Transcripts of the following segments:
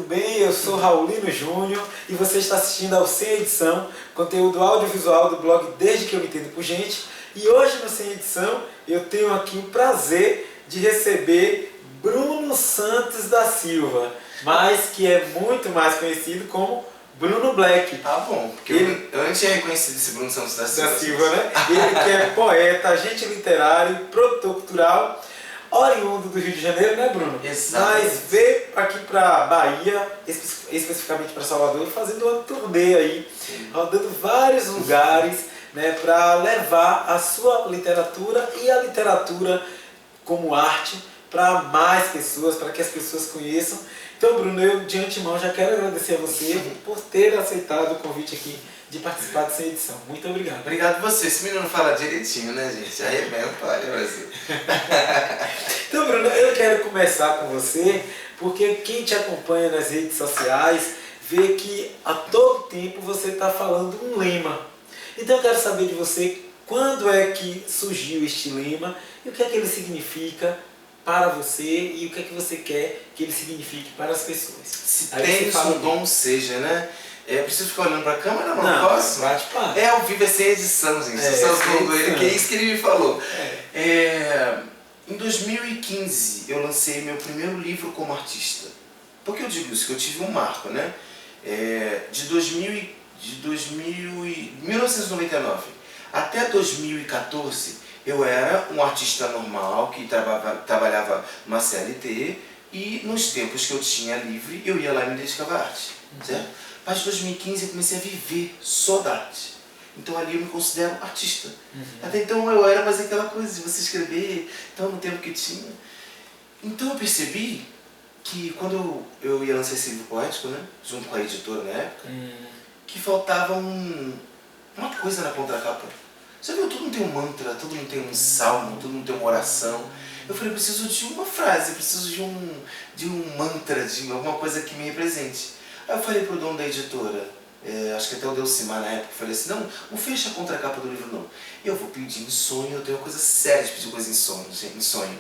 bem? Eu sou Raulino Júnior e você está assistindo ao Sem Edição, conteúdo audiovisual do blog Desde que eu me entendo por gente. E hoje no Sem Edição eu tenho aqui o prazer de receber Bruno Santos da Silva, mas que é muito mais conhecido como Bruno Black. Ah, bom, porque eu não tinha reconhecido esse Bruno Santos da Silva. Né? Ele que é poeta, agente literário, produtor cultural, oriundo do Rio de Janeiro, né, Bruno? Exatamente. Mas veio aqui para Bahia, especificamente para Salvador, fazendo uma turnê aí, rodando vários lugares, né, para levar a sua literatura e a literatura como arte para mais pessoas, para que as pessoas conheçam. Então, Bruno, eu de antemão já quero agradecer a você por ter aceitado o convite aqui de participar dessa edição. Muito obrigado. Obrigado você. Esse menino fala direitinho, né, gente? Arrebenta, olha, Brasil. Então, Bruno, eu quero começar com você, porque quem te acompanha nas redes sociais vê que a todo tempo você está falando um lema. Então, eu quero saber de você quando é que surgiu este lema e o que é que ele significa para você e o que é que você quer que ele signifique para as pessoas. Se tens um dom, seja, né? Preciso ficar olhando para a câmera? Não posso? Bate-papo. Ao vivo é sem edição, gente. Só ele, que é isso que ele me falou. Em 2015 eu lancei meu primeiro livro como artista. Por que eu digo isso? Que eu tive um marco, né? De 1999 até 2014 eu era um artista normal que trabalhava numa CLT e nos tempos que eu tinha livre eu ia lá e me dedicava à arte, certo? A partir de 2015 eu comecei a viver só da arte. Então ali eu me considero artista. Até então eu era mais aquela coisa de você escrever, então no tempo que tinha. Então eu percebi que quando eu ia lançar esse livro poético, né, junto com a editora na época, que faltava uma coisa na contracapa. Você viu, todo mundo tem um mantra, todo mundo tem um salmo, todo mundo tem uma oração. Eu falei, preciso de uma frase, preciso de um mantra, de alguma coisa que me represente. Aí eu falei pro dono da editora, acho que até o Delcimar na época, falei assim, não fecha a contracapa do livro não. Eu vou pedir em sonho, eu tenho uma coisa séria de pedir coisa em sonho.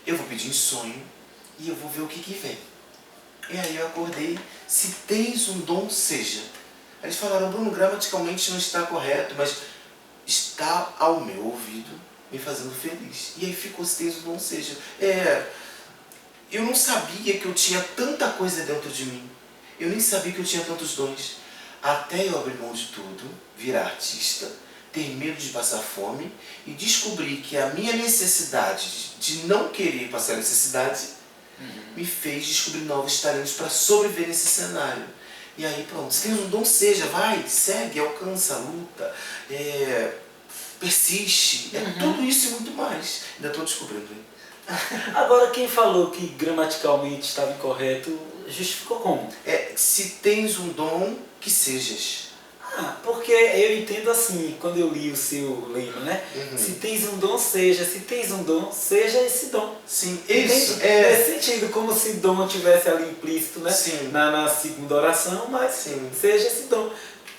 Eu vou pedir em sonho e eu vou ver o que vem. E aí eu acordei, se tens um dom, seja. Aí eles falaram, Bruno, gramaticalmente não está correto, mas está ao meu ouvido me fazendo feliz. E aí ficou, se tens um dom, seja. Eu não sabia que eu tinha tanta coisa dentro de mim. Eu nem sabia que eu tinha tantos dons. Até eu abrir mão de tudo, virar artista, ter medo de passar fome e descobrir que a minha necessidade de não querer passar necessidade me fez descobrir novos talentos para sobreviver nesse cenário. E aí pronto, se tens um dom, seja, vai, segue, alcança, luta, persiste, tudo isso e muito mais. Ainda estou descobrindo. Agora, quem falou que gramaticalmente estava incorreto, justificou como? Se tens um dom, que sejas. Porque eu entendo assim, quando eu li o seu lema, né? Se tens um dom, seja. Se tens um dom, seja esse dom. Sim, isso. Nesse sentido, como se dom tivesse ali implícito, né? Sim. Na segunda oração, mas seja esse dom.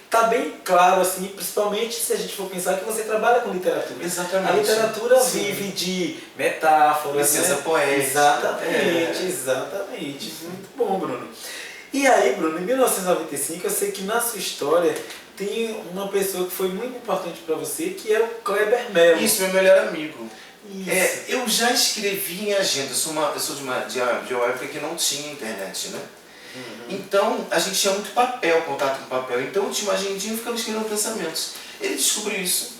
Tá bem claro, assim, principalmente se a gente for pensar que você trabalha com literatura. Exatamente. A literatura vive de metáforas, licença poética. Exatamente. Muito bom, Bruno. E aí, Bruno, em 1995, eu sei que na sua história tem uma pessoa que foi muito importante para você, que é o Kleber Melo. Isso, meu melhor amigo. Isso. Eu já escrevi em agenda. Eu sou de uma época que não tinha internet, né? Então, a gente tinha muito papel, contato com papel. Então, eu tinha uma agendinha e ficava escrevendo pensamentos. Ele descobriu isso.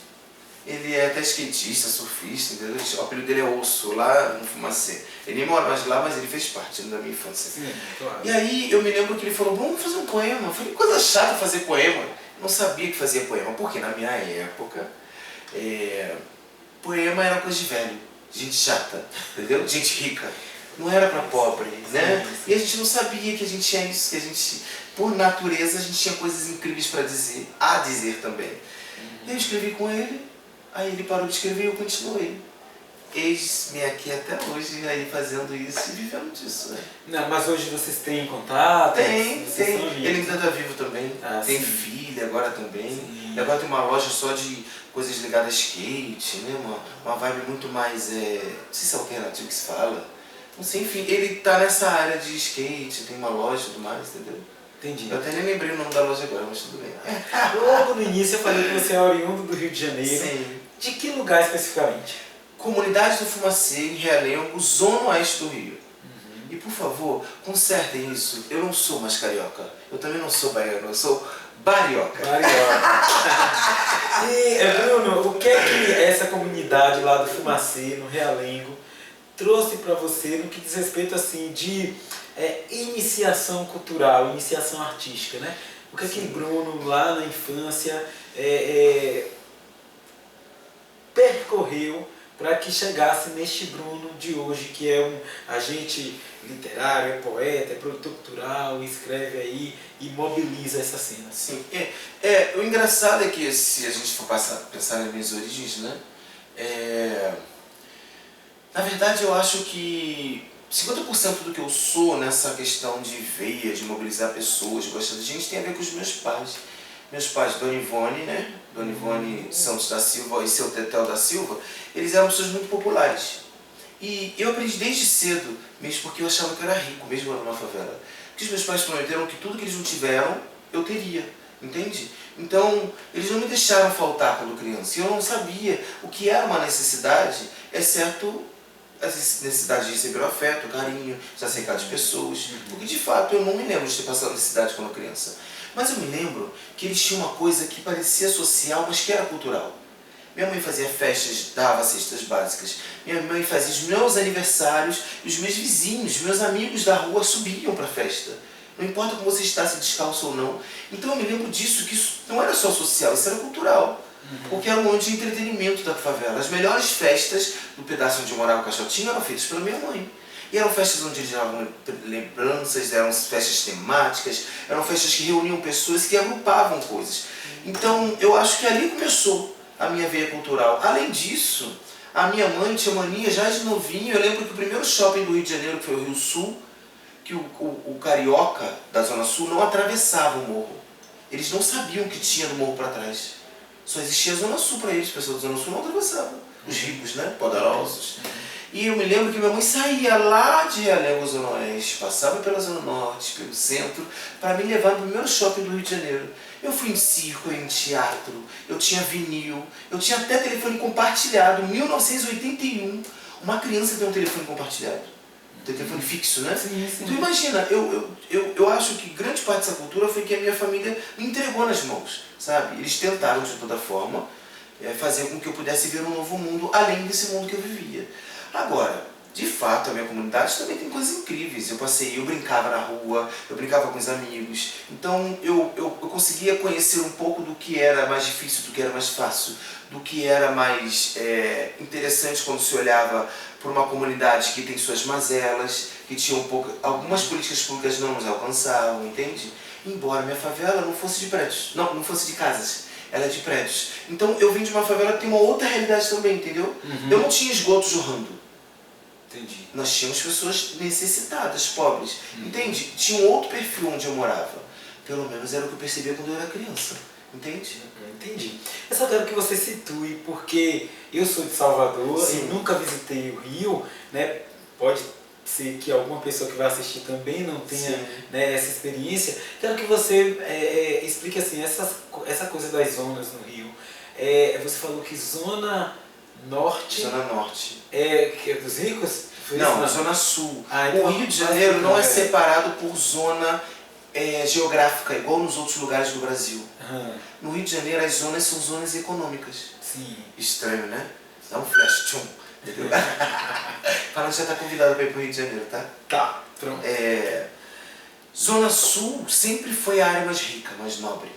Ele é até skatista, surfista, entendeu? O apelido dele é Osso, lá no Fumacê. Ele nem mora mais lá, mas ele fez parte da minha infância. Sim, claro. E aí, eu me lembro que ele falou, vamos fazer um poema. Eu falei, coisa chata fazer poema. Eu não sabia que fazia poema, porque na minha época, poema era coisa de velho, gente chata, entendeu? Gente rica. Não era para pobre, né? Sim. E a gente não sabia que a gente tinha isso, que a gente, por natureza, a gente tinha coisas incríveis para dizer, a dizer também. Eu escrevi com ele, aí ele parou de escrever e eu continuei. Eis-me aqui até hoje, aí fazendo isso e vivendo disso, né? Não, mas hoje vocês têm contato? Tem. Ele ainda está vivo também. Tem filha agora também. E agora tem uma loja só de coisas ligadas a skate, né? Uma vibe muito mais, não sei se é alternativo que se fala. Assim, enfim, ele tá nessa área de skate, tem uma loja e tudo mais, entendeu? Entendi. Eu até nem lembrei o nome da loja agora, mas tudo bem. Logo no início eu falei que você é oriundo do Rio de Janeiro. Sim. De que lugar especificamente? Comunidade do Fumacê, em Realengo, zona oeste do Rio. E por favor, consertem isso. Eu não sou mais carioca. Eu também não sou baiano, eu sou barioca. E Bruno, o que é que essa comunidade lá do Fumacê, no Realengo, trouxe para você no que diz respeito assim de iniciação cultural, iniciação artística, né? O que é que Bruno lá na infância percorreu para que chegasse neste Bruno de hoje, que é um agente literário, é poeta, é produtor cultural, escreve aí e mobiliza essa cena. Sim. O engraçado é que se a gente for pensar nas minhas origens, né? Na verdade eu acho que 50% do que eu sou nessa questão de veia, de mobilizar pessoas, de gostar de gente, tem a ver com os meus pais. Meus pais, Dona Ivone, né? Dona Ivone Santos da Silva e seu Tetel da Silva, eles eram pessoas muito populares. E eu aprendi desde cedo, mesmo porque eu achava que eu era rico, mesmo lá numa favela. Porque os meus pais prometeram que tudo que eles não tiveram, eu teria, entende? Então, eles não me deixaram faltar quando criança. E eu não sabia o que era uma necessidade, exceto a necessidade de receber o afeto, o carinho, de aceitar de pessoas. Porque, de fato, eu não me lembro de ter passado necessidade quando criança. Mas eu me lembro que eles tinham uma coisa que parecia social, mas que era cultural. Minha mãe fazia festas, dava cestas básicas. Minha mãe fazia os meus aniversários e os meus vizinhos, meus amigos da rua subiam para a festa. Não importa como você está, se descalço ou não. Então eu me lembro disso, que isso não era só social, isso era cultural. Porque era um momento de entretenimento da favela. As melhores festas do pedaço onde eu morava, o Caixotinho, eram feitas pela minha mãe. E eram festas onde eles davam lembranças, eram festas temáticas, eram festas que reuniam pessoas que agrupavam coisas. Então eu acho que ali começou a minha veia cultural. Além disso, a minha mãe tinha mania já de novinho. Eu lembro que o primeiro shopping do Rio de Janeiro, que foi o Rio Sul, que o carioca da Zona Sul não atravessava o morro. Eles não sabiam o que tinha do morro para trás. Só existia a Zona Sul para eles, as pessoas da Zona Sul não atravessavam. Os ricos, né? Poderosos. E eu me lembro que minha mãe saía lá de Realengo, Zona Oeste, passava pela Zona Norte, pelo centro, para me levar no primeiro shopping do Rio de Janeiro. Eu fui em circo, eu ia em teatro, eu tinha vinil, eu tinha até telefone compartilhado. Em 1981, uma criança tem um telefone compartilhado. Um telefone fixo, né? Sim. Então imagina, eu acho que grande parte dessa cultura foi que a minha família me entregou nas mãos, sabe? Eles tentaram, de toda forma, fazer com que eu pudesse ver um novo mundo, além desse mundo que eu vivia. Agora, de fato, a minha comunidade também tem coisas incríveis. Eu brincava na rua, eu brincava com os amigos. Então, eu conseguia conhecer um pouco do que era mais difícil, do que era mais fácil, do que era mais interessante quando se olhava por uma comunidade que tem suas mazelas, que tinha algumas políticas públicas não nos alcançavam, entende? Embora minha favela não fosse de prédios, não fosse de casas. Ela é de prédios. Então, eu vim de uma favela que tem uma outra realidade também, entendeu? Eu não tinha esgoto jorrando. Entendi. Nós tínhamos pessoas necessitadas, pobres. Entende? Tinha um outro perfil onde eu morava. Pelo menos era o que eu percebia quando eu era criança. Entende? Entendi. Eu só quero que você situe, porque eu sou de Salvador. Sim. E nunca visitei o Rio, né? Pode ser que alguma pessoa que vai assistir também não tenha, né, essa experiência. Quero que você explique assim, essa coisa das zonas no Rio. Você falou que Zona Norte... Zona Norte. Que é dos ricos? Não, Zona Sul. Então, o Rio de Janeiro não é separado por zona geográfica, igual nos outros lugares do Brasil. No Rio de Janeiro, as zonas são zonas econômicas. Sim. Estranho, né? Dá um flash, tchum. Entendeu? Falando que já está convidado para ir para o Rio de Janeiro, tá? Tá, pronto. Zona Sul sempre foi a área mais rica, mais nobre.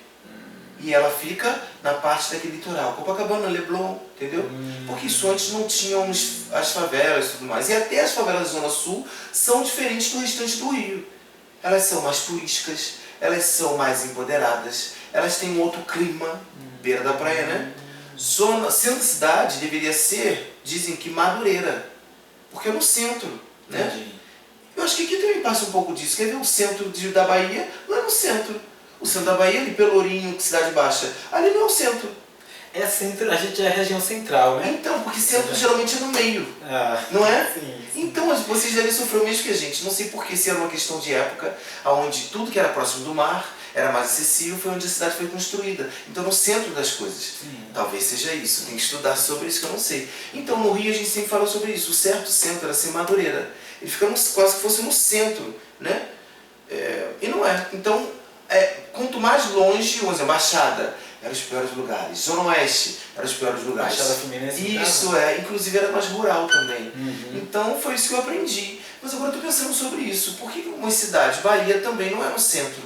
E ela fica na parte daquele litoral, Copacabana, Leblon, entendeu? Porque isso antes não tinham as favelas e tudo mais. E até as favelas da Zona Sul são diferentes do restante do Rio. Elas são mais turísticas, elas são mais empoderadas, elas têm um outro clima, beira da praia, né? Centro da cidade deveria ser, dizem que Madureira, porque é no centro, né? Entendi. Eu acho que aqui também passa um pouco disso. Quer ver o centro da Bahia? Não é no centro. O centro da Bahia, ali, Pelourinho, Cidade Baixa, ali não é o centro. É centro, a gente é região central, né? Então, porque centro geralmente é no meio, não é? Sim. Então vocês devem sofrer o mesmo que a gente. Não sei porque, se era uma questão de época, onde tudo que era próximo do mar era mais acessível, foi onde a cidade foi construída. Então, no centro das coisas. Sim. Talvez seja isso. Tem que estudar sobre isso que eu não sei. Então, no Rio a gente sempre falou sobre isso. O certo centro era ser Madureira. Ele fica quase que fosse no centro, né? E não é. Então, quanto mais longe, vamos dizer, Baixada, eram os piores lugares. Zona Oeste eram os piores lugares. Baixada Fluminense. Isso inclusive era mais rural também. Então foi isso que eu aprendi. Mas agora eu estou pensando sobre isso. Por que uma cidade, Bahia, também não é no centro?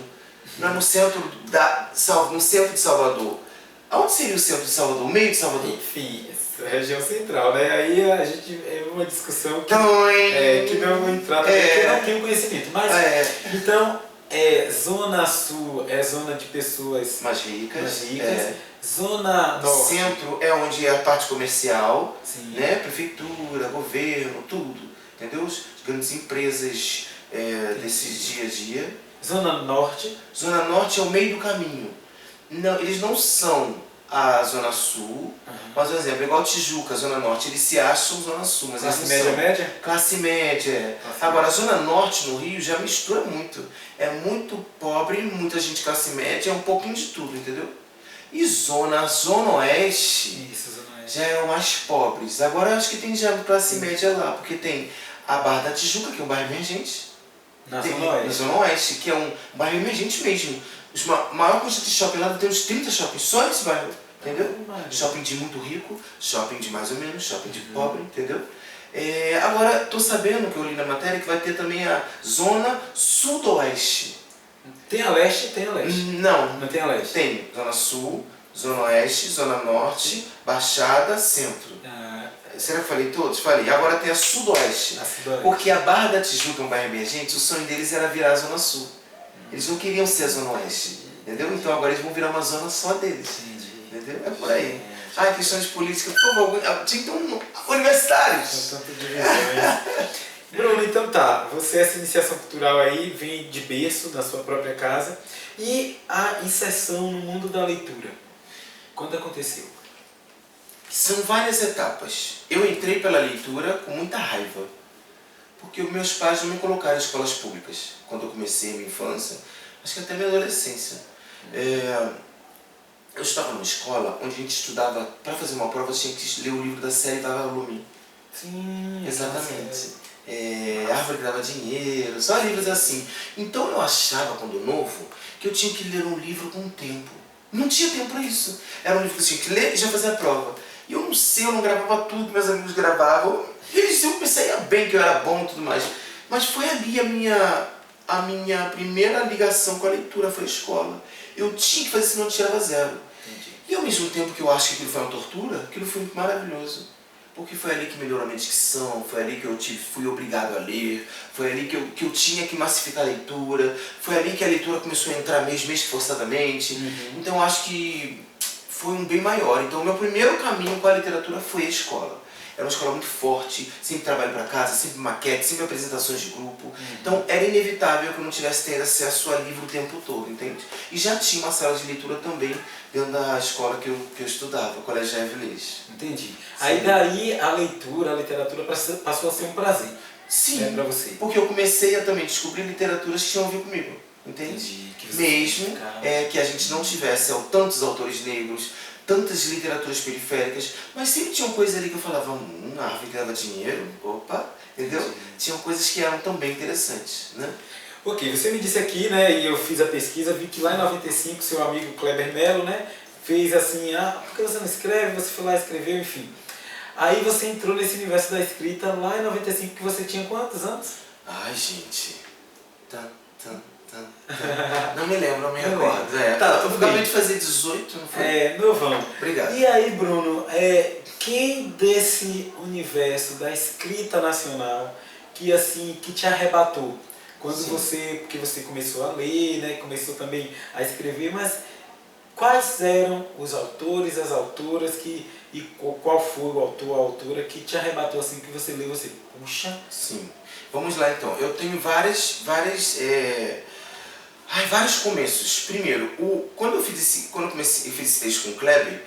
Não é no centro, no centro de Salvador. Aonde seria o centro de Salvador? O meio de Salvador? Enfim, região central, né? Aí a gente é uma discussão que não vou entrar, porque eu não tenho conhecimento. Mas, então, Zona Sul é zona de pessoas mais ricas. Zona Norte. Centro é onde é a parte comercial, Sim. né? Prefeitura, governo, tudo. Entendeu? As grandes empresas desses dia a dia. Zona Norte. Zona Norte é o meio do caminho. Não, eles não são a Zona Sul, mas, por exemplo, igual Tijuca, Zona Norte, eles se acham Zona Sul, mas Classe eles média, não são. média? Classe média. Agora, a Zona Norte no Rio já mistura muito. É muito pobre, muita gente classe média, é um pouquinho de tudo, entendeu? E Zona Oeste, Isso, Zona Oeste. já eram mais pobres. Agora eu acho que tem já classe média lá, porque tem a Barra da Tijuca, que é um bairro emergente. Na Tem, Zona Oeste. na Zona Oeste, que é um bairro emergente mesmo. Maior quantidade de shopping lá, tem uns 30 shoppings só nesse bairro, entendeu? Shopping de muito rico, shopping de mais ou menos, shopping de pobre, entendeu? Agora, estou sabendo, que eu li na matéria, que vai ter também a Zona Sudoeste. Tem a Leste? Tem a Leste. Não. Não tem a Leste? Tem Zona Sul, Zona Oeste, Zona Norte, Baixada, Centro. Será que eu falei todos? Falei. Agora tem a Sudoeste. Porque a Barra da Tijuca é um bairro emergente, o sonho deles era virar a Zona Sul. Eles não queriam ser a Zona Oeste. Entendeu? Então agora eles vão virar uma zona só deles. Entendeu? É por aí. Questões políticas, por favor, tinha que ter universitários. Bruno, então tá, você essa iniciação cultural aí vem de berço, da sua própria casa, e a inserção no mundo da leitura, quando aconteceu? São várias etapas. Eu entrei pela leitura com muita raiva, porque os meus pais não me colocaram em escolas públicas, quando eu comecei a minha infância, acho que até minha adolescência. Eu estava numa escola onde a gente estudava, para fazer uma prova, tinha que ler o livro da série Vagalume. Sim, exatamente. Árvore que dava dinheiro, só livros assim. Então eu achava, quando novo, que eu tinha que ler um livro com tempo. Não tinha tempo para isso. Era um livro que eu tinha que ler e já fazer a prova. E eu não sei, eu não gravava tudo, meus amigos gravavam. E eles eu pensei bem que eu era bom e tudo mais. Mas foi ali a minha primeira ligação com a leitura, foi a escola. Eu tinha que fazer, senão eu tirava 0. Entendi. E ao mesmo tempo que eu acho que aquilo foi uma tortura, aquilo foi maravilhoso. Porque foi ali que melhorou a minha dicção, foi ali que eu fui obrigado a ler, foi ali que eu tinha que massificar a leitura, foi ali que a leitura começou a entrar mesmo que forçadamente. Então eu acho que foi um bem maior. Então o meu primeiro caminho com a literatura foi a escola. Era uma escola muito forte, sempre trabalho para casa, sempre maquete, sempre apresentações de grupo. Então era inevitável que eu não tivesse tendo acesso a livro o tempo todo, entende? E já tinha uma sala de leitura também dentro da escola que eu estudava, o Colégio Evelês. Entendi. Sim. Aí daí a leitura, a literatura passou a ser um prazer. Sim, para você. Porque eu comecei a também descobrir literaturas que tinham a ver comigo, entende? Mesmo que a gente não tivesse tantos autores negros, tantas literaturas periféricas, mas sempre tinham coisas ali que eu falava, a árvore que dava dinheiro, opa, entendeu? Tinham coisas que eram também interessantes, né? Ok, você me disse aqui, né, e eu fiz a pesquisa, vi que lá em 95 seu amigo Kleber Melo, né, fez assim, por que você não escreve? Você foi lá e escreveu, enfim. Aí você entrou nesse universo da escrita lá em 95, que você tinha quantos anos? Ai, gente, não me lembro, não me recordo. Tá, eu acabei de fazer 18, não foi? Novão. Obrigado. E aí, Bruno, quem desse universo da escrita nacional que te arrebatou? Quando porque você começou a ler, né, começou também a escrever, mas quais eram os autores, as autoras e qual foi o autor, a autora que te arrebatou assim, que você leu, você, puxa? Sim. Vamos lá então. Eu tenho vários começos. Primeiro, quando eu fiz esse texto com o Kleber,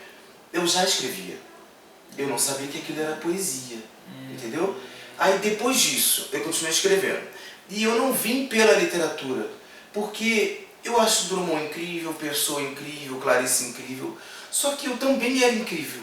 eu já escrevia. Eu não sabia que aquilo era poesia, entendeu? Aí depois disso, eu continuei escrevendo. E eu não vim pela literatura, porque eu acho Drummond incrível, Pessoa incrível, Clarice incrível, só que eu também era incrível.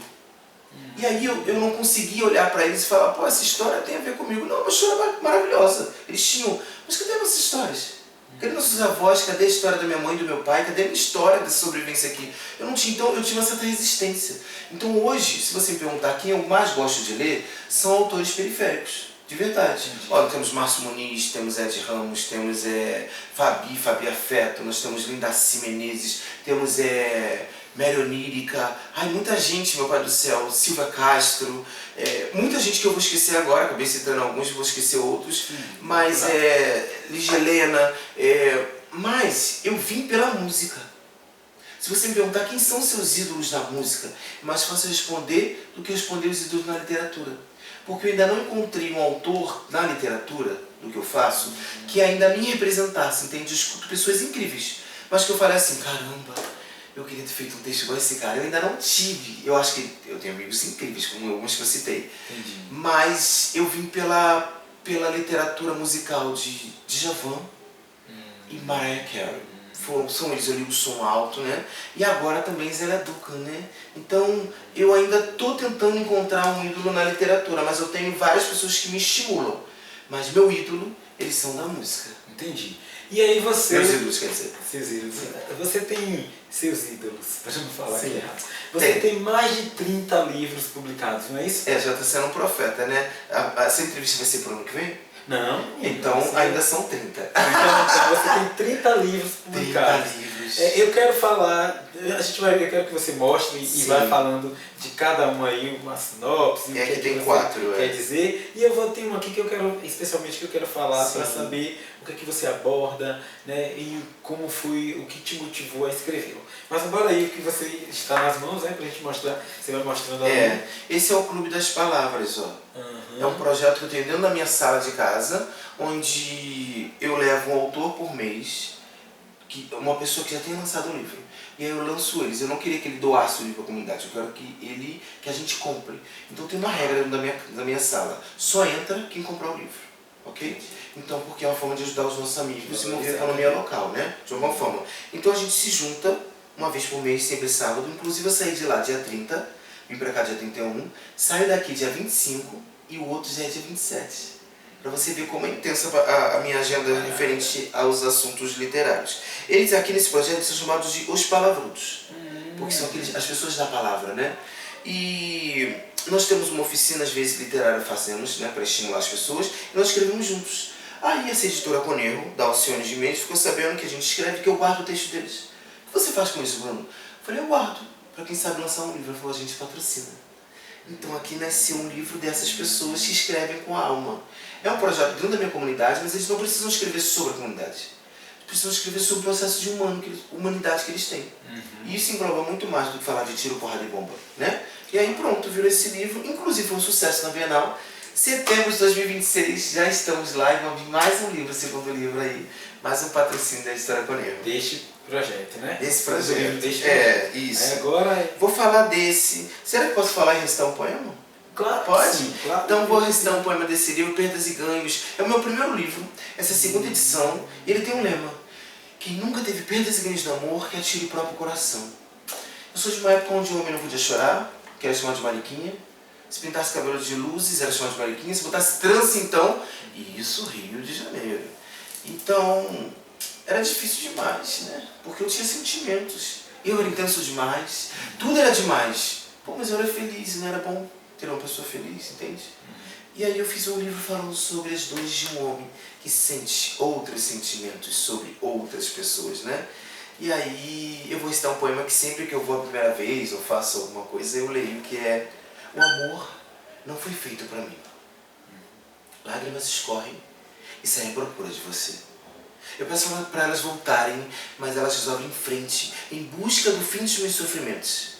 E aí eu não conseguia olhar para eles e falar, pô, essa história tem a ver comigo. Não, uma história maravilhosa. Eles tinham, mas cadê essas histórias? Cadê nossos avós? Cadê a história da minha mãe e do meu pai? Cadê a minha história dessa sobrevivência aqui? Eu não tinha, então eu tinha uma certa resistência. Então hoje, se você me perguntar quem eu mais gosto de ler, são autores periféricos. De verdade. Olha, temos Márcio Muniz, temos Ed Ramos, temos Fabi Afeto, nós temos Lindaci Menezes, temos Mary Onírica, muita gente, meu pai do céu, Silva Castro, muita gente que eu vou esquecer agora, acabei citando alguns, vou esquecer outros, mas Ligia Helena, mas eu vim pela música. Se você me perguntar quem são seus ídolos na música, é mais fácil responder do que responder os ídolos na literatura. Porque eu ainda não encontrei um autor na literatura, do que eu faço, que ainda me representasse, entende? Eu escuto pessoas incríveis, mas que eu falei assim, caramba, eu queria ter feito um texto igual esse cara. Eu ainda não tive. Eu acho que eu tenho amigos incríveis, como alguns que eu citei. Entendi. Mas eu vim pela literatura musical de Djavan e Mariah Carey. São eles, eu ligo o som alto, né? E agora também Zélia Duncan, né? Então eu ainda estou tentando encontrar um ídolo na literatura, mas eu tenho várias pessoas que me estimulam. Mas meu ídolo, eles são da música. Entendi. E aí você... Meus ídolos, quer dizer. Seus ídolos. Você tem seus ídolos, para não falar Sim. aqui errado. Você tem mais de 30 livros publicados, não é isso? Já está sendo um profeta, né? Essa entrevista vai ser pro ano que vem? Não. Então ainda são 30. Então você tem 30 livros publicados. 30 livros. Eu quero falar, eu quero que você mostre e vai falando de cada um aí, uma sinopse, o que tem você 4, quer dizer. E eu vou ter um aqui que eu quero, especialmente que eu quero falar para saber o que é que você aborda, né, e como foi, o que te motivou a escrevê-lo. Mas bora aí, o que você está nas mãos, né, pra gente mostrar, você vai mostrando ali. Esse é o Clube das Palavras, ó. É um projeto que eu tenho dentro da minha sala de casa, onde eu levo um autor por mês, uma pessoa que já tem lançado um livro. E aí eu lanço eles. Eu não queria que ele doasse o livro para a comunidade, eu quero que a gente compre. Então tem uma regra dentro da minha sala. Só entra quem comprar o livro, ok? Então, porque é uma forma de ajudar os nossos amigos e mover a economia local, né? De alguma forma. Então a gente se junta uma vez por mês, sempre sábado. Inclusive eu saí de lá dia 30, vim para cá dia 31, saio daqui dia 25 e o outro já é dia 27. Para você ver como é intensa a minha agenda referente aos assuntos literários. Eles aqui nesse projeto são chamados de Os Palavrudos, porque são as pessoas da palavra, né? E nós temos uma oficina, às vezes, literária, fazemos, né, para estimular as pessoas, e nós escrevemos juntos. Aí essa editora Conerro, da Alcione de Mendes, ficou sabendo que a gente escreve, que eu guardo o texto deles. O que você faz com isso, Bruno? Eu falei, eu guardo, para quem sabe lançar um livro. Ela falou, a gente patrocina. Então aqui nasceu um livro dessas pessoas que escrevem com a alma. É um projeto dentro da minha comunidade, mas eles não precisam escrever sobre a comunidade. Eles precisam escrever sobre o processo de humanidade que eles têm. E isso engloba muito mais do que falar de tiro, porrada e bomba, né? E aí pronto, virou esse livro, inclusive foi um sucesso na Bienal. Setembro de 2026, já estamos lá e vamos vir mais um livro, segundo livro aí, mais um patrocínio da Editora Conerro. Deste projeto, né? Esse projeto. Isso. Agora... Vou falar desse. Será que posso falar e recitar um poema? Claro, pode? Sim, claro. Então vou recitar um poema desse livro, Perdas e Ganhos. É o meu primeiro livro, essa é a segunda edição, e ele tem um lema. Quem nunca teve perdas e ganhos de amor, que atire o próprio coração. Eu sou de uma época onde o homem não podia chorar, que era chamado de mariquinha. Se pintasse cabelo de luzes, era chamado de mariquinha. Se botasse trança, então... Isso, Rio de Janeiro. Então, era difícil demais, né? Porque eu tinha sentimentos. Eu era intenso demais. Tudo era demais. Pô, mas eu era feliz, não era bom ter uma pessoa feliz, entende? E aí eu fiz um livro falando sobre as dores de um homem que sente outros sentimentos sobre outras pessoas, né? E aí eu vou recitar um poema que sempre que eu vou a primeira vez ou faço alguma coisa, eu leio, que é: o amor não foi feito para mim. Lágrimas escorrem e saem à procura de você. Eu peço para elas voltarem, mas elas resolvem em frente, em busca do fim dos meus sofrimentos.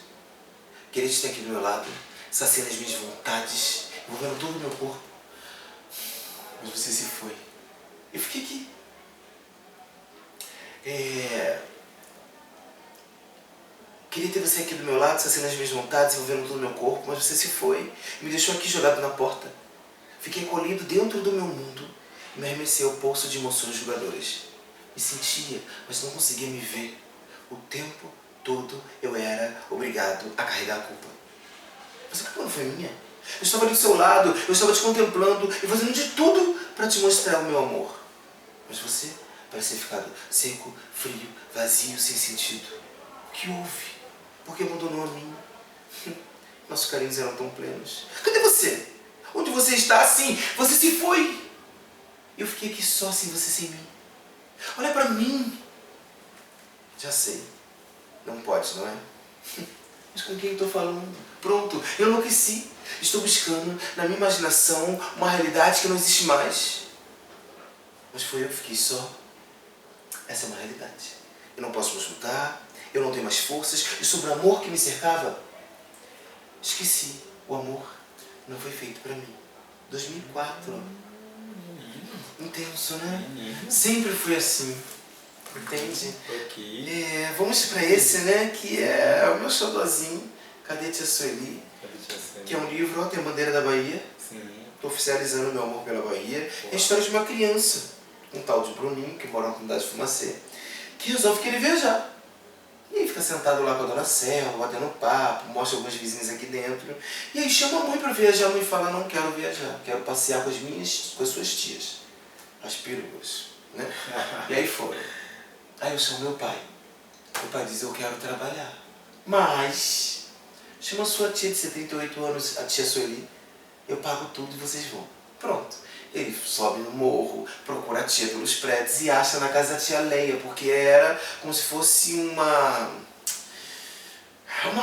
Querer te ter aqui do meu lado, saciando as minhas vontades, envolvendo todo o meu corpo. Mas você se foi. Eu fiquei aqui. queria ter você aqui do meu lado, saciando as minhas vontades, envolvendo todo o meu corpo, mas você se foi. Me deixou aqui jogado na porta. Fiquei colhido dentro do meu mundo e me arremessei ao poço de emoções julgadoras. Me sentia, mas não conseguia me ver. O tempo todo eu era obrigado a carregar a culpa. Mas a culpa não foi minha. Eu estava ali do seu lado, eu estava te contemplando e fazendo de tudo para te mostrar o meu amor. Mas você parecia ficado seco, frio, vazio, sem sentido. O que houve? Por que abandonou a mim? Nossos carinhos eram tão plenos. Cadê você? Onde você está assim? Você se foi. Eu fiquei aqui só sem você, sem mim. Olha pra mim. Já sei. Não pode, não é? Mas com quem estou falando? Pronto, eu enlouqueci. Estou buscando, na minha imaginação, uma realidade que não existe mais. Mas foi eu que fiquei só. Essa é uma realidade. Eu não posso mais lutar, eu não tenho mais forças. E sobre o amor que me cercava, esqueci. O amor não foi feito para mim. 2004. Intenso, né? Sempre fui assim. Entende? Vamos para esse, né? Que é o meu xodózinho. Cadê Tia Sueli? Que é um livro, ó, tem a bandeira da Bahia. Estou oficializando meu amor pela Bahia. É a história de uma criança, um tal de Bruninho, que mora na comunidade de Fumacê, que resolve querer viajar. E aí fica sentado lá com a dona Selva, batendo papo, mostra algumas vizinhas aqui dentro. E aí chama a mãe para viajar, a mãe fala, não quero viajar, quero passear com as suas tias, as peruas, né? E aí foi. Aí eu chamo meu pai. Meu pai diz, eu quero trabalhar. Mas, chama a sua tia de 78 anos, a tia Sueli, eu pago tudo e vocês vão. Pronto. Ele sobe no morro, procura a tia pelos prédios e acha na casa da tia Leia, porque era como se fosse uma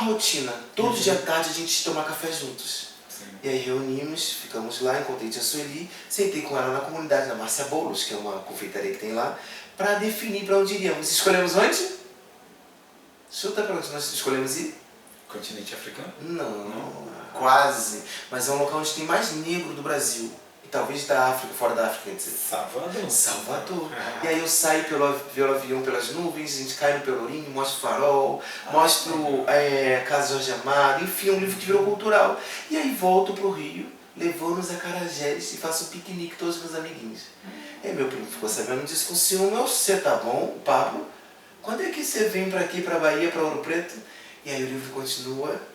rotina. Todo dia à tarde a gente toma café juntos. Sim. E aí reunimos, ficamos lá, encontrei a tia Sueli, sentei com ela na comunidade, na Márcia Bolos, que é uma confeitaria que tem lá, para definir para onde iríamos. Escolhemos onde? Chuta para onde nós escolhemos ir? Continente africano? Não, quase. Mas é um local onde tem mais negro do Brasil. E talvez da África, fora da África, quer dizer. Salvador. Salvador. E aí eu saio pelo avião pelas nuvens, a gente cai no Pelourinho, mostro o farol, mostro Casa Jorge Amado, enfim, um livro que virou cultural. E aí volto pro Rio, levando-nos a Carajés e faço um piquenique com todos os meus amiguinhos. Aí meu primo ficou sabendo disso com ciúme, você tá bom, o Pablo? Quando é que você vem para aqui, para Bahia, para Ouro Preto? E aí o livro continua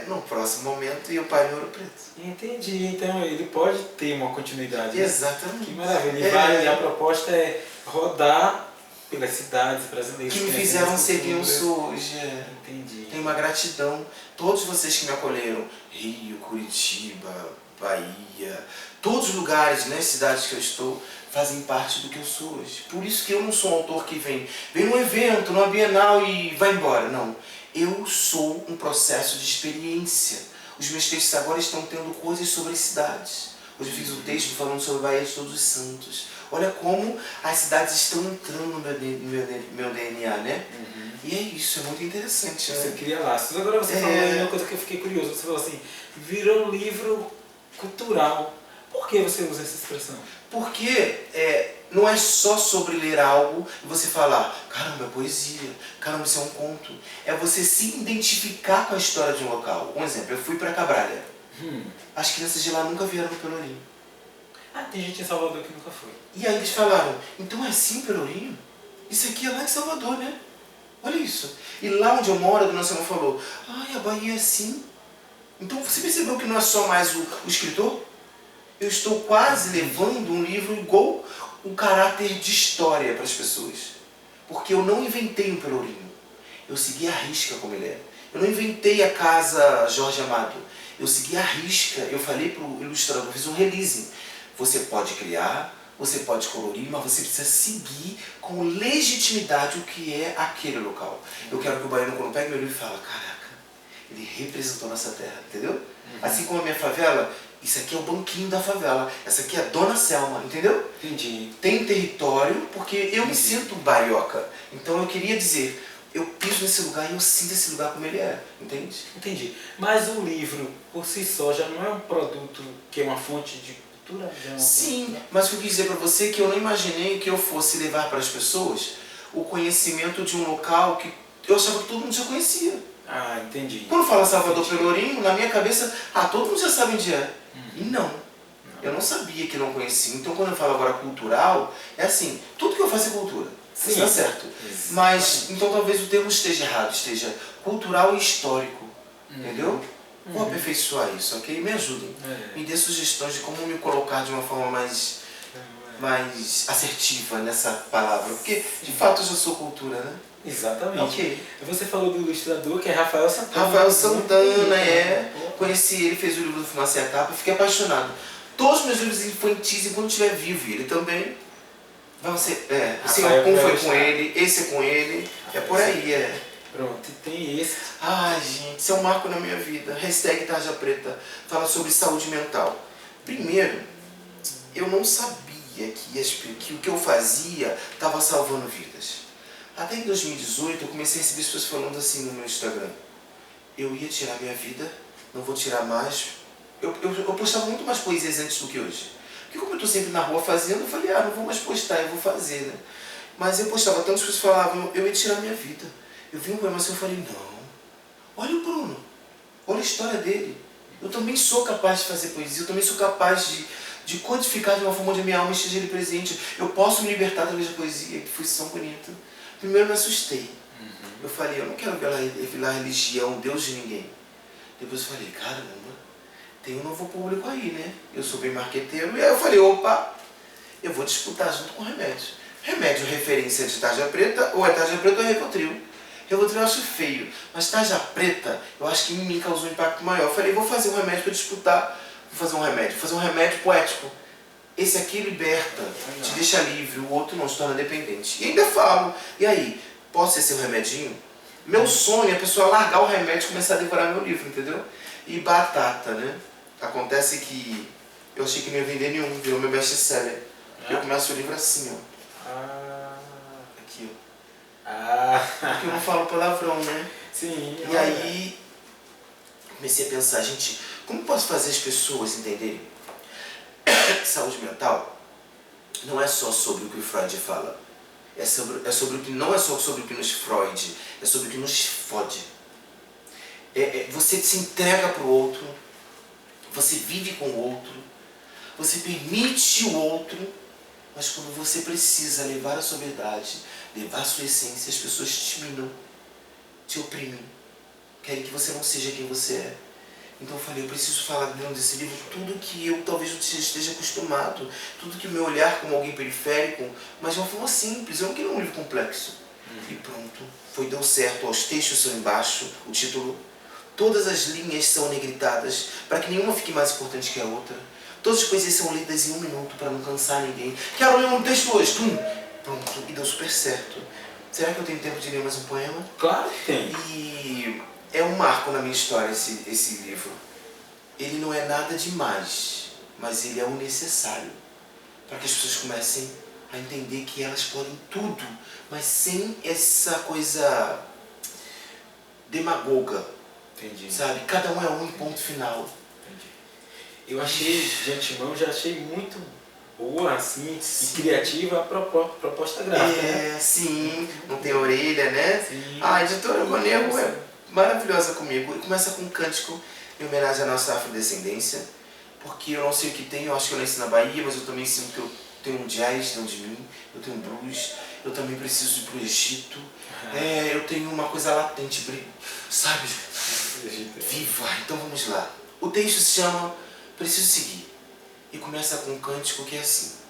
no próximo momento e eu paro em Ouro Preto. Entendi, então ele pode ter uma continuidade. Exatamente. Que maravilha. E a proposta é rodar pelas cidades brasileiras. Que me fizeram ser quem eu sou hoje. Entendi. Tenho uma gratidão. Todos vocês que me acolheram, Rio, Curitiba, Bahia, todos os lugares, né, cidades que eu estou, fazem parte do que eu sou hoje. Por isso que eu não sou um autor que vem num evento, numa Bienal e vai embora. Não. Eu sou um processo de experiência. Os meus textos agora estão tendo coisas sobre as cidades. Hoje eu fiz um texto falando sobre a Baía de Todos os Santos. Olha como as cidades estão entrando no meu DNA, né? Uhum. E é isso, é muito interessante. Você cria laços. Agora você falou uma coisa que eu fiquei curioso. Você falou assim, virou um livro cultural. Por que você usa essa expressão? Porque não é só sobre ler algo e você falar, caramba, é poesia, caramba, isso é um conto. É você se identificar com a história de um local. Um exemplo, eu fui para Cabralha. As crianças de lá nunca vieram no Pelourinho. Tem gente em Salvador que nunca foi. E aí eles falaram, então é assim o Pelourinho? Isso aqui é lá em Salvador, né? Olha isso. E lá onde eu moro, a dona Selma falou, a Bahia é assim. Então você percebeu que não é só mais o escritor? Eu estou quase levando um livro igual um caráter de história para as pessoas. Porque eu não inventei um Pelourinho. Eu segui a risca como ele é. Eu não inventei a casa Jorge Amado. Eu segui a risca. Eu falei para o ilustrador, fiz um release. Você pode criar, você pode colorir, mas você precisa seguir com legitimidade o que é aquele local. Eu quero que o baiano, quando pega meu livro, fale, caraca, ele representou nossa terra, entendeu? Assim como a minha favela, isso aqui é o banquinho da favela, essa aqui é a Dona Selma, entendeu? Entendi. Tem território, porque eu me sinto barioca. Então eu queria dizer, eu piso nesse lugar e eu sinto esse lugar como ele é, entende? Entendi. Mas o livro, por si só, já não é um produto que é uma fonte de cultura? Sim, mas eu quis dizer para você que eu não imaginei que eu fosse levar para as pessoas o conhecimento de um local que eu achava que todo mundo já conhecia. Ah, entendi. Quando fala Salvador Pelourinho, na minha cabeça, todo mundo já sabe onde é. E não. Eu não sabia que não conhecia. Então quando eu falo agora cultural, é assim, tudo que eu faço é cultura. Sim. Isso tá certo. Mas, então talvez o termo esteja errado, esteja cultural e histórico. Entendeu? Vou aperfeiçoar isso, ok? Me ajudem. Me dê sugestões de como me colocar de uma forma mais assertiva nessa palavra. Porque, de fato, eu já sou cultura, né? Exatamente. Ok. Você falou do ilustrador, que é Rafael Santana. Rafael Santana, Conheci ele, fez o livro do Fumaça e a Tapa, fiquei apaixonado. Todos os meus livros infantis, enquanto estiver vivo, ele também. Vão ser, o Senhor Pum foi com ele, esse é com ele, é por aí, Pronto, tem esse. Ai, gente, isso é um marco na minha vida. Hashtag Tarja Preta fala sobre saúde mental. Primeiro, eu não sabia que o que eu fazia estava salvando vidas. Até em 2018 eu comecei a receber pessoas falando assim no meu Instagram: eu ia tirar minha vida, não vou tirar mais. Eu postava muito mais poesias antes do que hoje. Porque como eu estou sempre na rua fazendo, eu falei, não vou mais postar, eu vou fazer, né? Mas eu postava, tantas pessoas falavam, eu ia tirar minha vida. Eu vi um poema assim, eu falei, não. Olha o Bruno, olha a história dele. Eu também sou capaz de fazer poesia, eu também sou capaz de codificar de uma forma onde a minha alma esteja ali presente. Eu posso me libertar através da poesia, que foi tão bonita. Primeiro eu me assustei. Eu falei, eu não quero revelar religião, Deus de ninguém. Depois eu falei, caramba, tem um novo público aí, né? Eu sou bem marqueteiro. E aí eu falei, opa, eu vou disputar junto com o remédio. Remédio referência de Tarja Preta, ou é Tarja Preta ou é Rivotril. Rivotril eu acho feio, mas Tarja Preta eu acho que em mim causou um impacto maior. Eu falei, vou fazer um remédio para disputar. Vou fazer um remédio poético. Esse aqui liberta, te deixa livre, o outro não, se torna dependente. E ainda falo, e aí, posso ser seu remedinho? Meu sonho é a pessoa largar o remédio e começar a devorar meu livro, entendeu? E batata, né? Acontece que eu achei que não ia vender nenhum, virou meu best-seller. Eu começo o livro assim, ó. Aqui, ó. Porque eu não falo palavrão, né? Sim. E aí, comecei a pensar, gente, como posso fazer as pessoas entenderem saúde mental não é só sobre o que o Freud fala. Sobre o que não é só sobre o que nos Freud, é sobre o que nos fode. Você se entrega para o outro, você vive com o outro, você permite o outro, mas quando você precisa levar a sua verdade, levar a sua essência, as pessoas te minam, te oprimem, querem que você não seja quem você é. Então eu falei, eu preciso falar dentro desse livro tudo que eu talvez não esteja acostumado, tudo que o meu olhar como alguém periférico, mas de uma forma simples, eu não queria um livro complexo. E pronto, deu certo, os textos são embaixo, o título, todas as linhas são negritadas, para que nenhuma fique mais importante que a outra. Todas as poesias são lidas em 1 minuto, para não cansar ninguém. Quero ler um texto hoje, pronto, e deu super certo. Será que eu tenho tempo de ler mais um poema? Claro que tem. E é um marco na minha história esse livro. Ele não é nada demais, mas ele é o necessário para que as pessoas comecem a entender que elas podem tudo, mas sem essa coisa demagoga. Entendi. Sabe? Cada um é um ponto final. Entendi. Eu achei, de antemão, já achei muito boa, assim, e criativa a proposta gráfica, né? Sim, não tem orelha, né? Sim. A editora Bonego é maravilhosa comigo. E começa com um cântico em homenagem à nossa afrodescendência, porque eu não sei o que tem, eu acho que eu nasci na Bahia, mas eu também sinto que eu tenho um jazz dentro de mim, eu tenho um blues, eu também preciso ir pro Egito, eu tenho uma coisa latente, sabe? Viva! Então vamos lá. O texto se chama Preciso Seguir e começa com um cântico que é assim.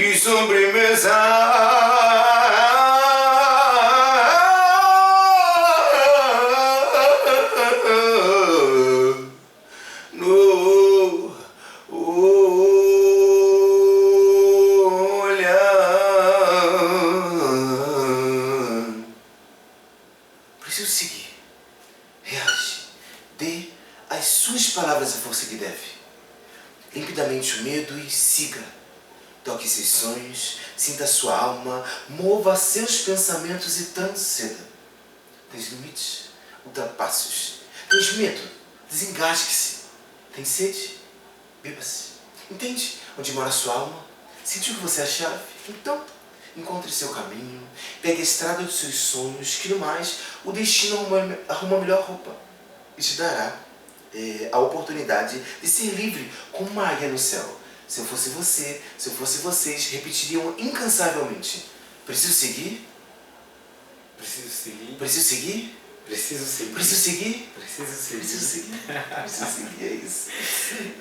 e sobremesa. No olhar. Preciso seguir. Reage. Dê às suas palavras a força que deve. Limpidamente o medo e siga. Toque seus sonhos, sinta sua alma, mova seus pensamentos e transceda. Tens limites? Ultrapasse-os. Tens medo? Desengasgue-se. Tem sede? Beba-se. Entende onde mora a sua alma? Sentiu que você é a chave? Então, encontre seu caminho, pegue a estrada dos seus sonhos, que no mais o destino arruma a melhor roupa e te dará a oportunidade de ser livre como uma águia no céu. Se eu fosse você, se eu fosse vocês, repetiriam incansavelmente: preciso seguir? Preciso seguir. Preciso seguir? Preciso seguir. Preciso seguir? Preciso seguir. Preciso seguir? Preciso seguir, é isso.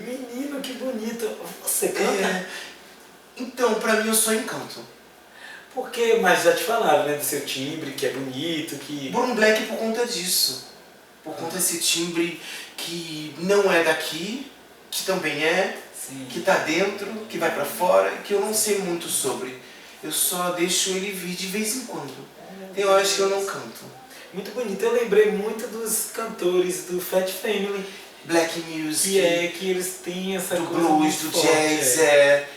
Menino, que bonito. Você canta? Então, pra mim eu só encanto. Porque, mas já te falaram, né, do seu timbre, que é bonito, que... Bruno Black por conta disso. Por conta desse timbre que não é daqui, que também é, Sim. que tá dentro, que vai pra fora, que eu não sei muito sobre. Eu só deixo ele vir de vez em quando. Tem horas que eu não canto. Muito bonito. Eu lembrei muito dos cantores do Fat Family. Black music, Que eles têm essa do coisa blues, muito do forte, jazz,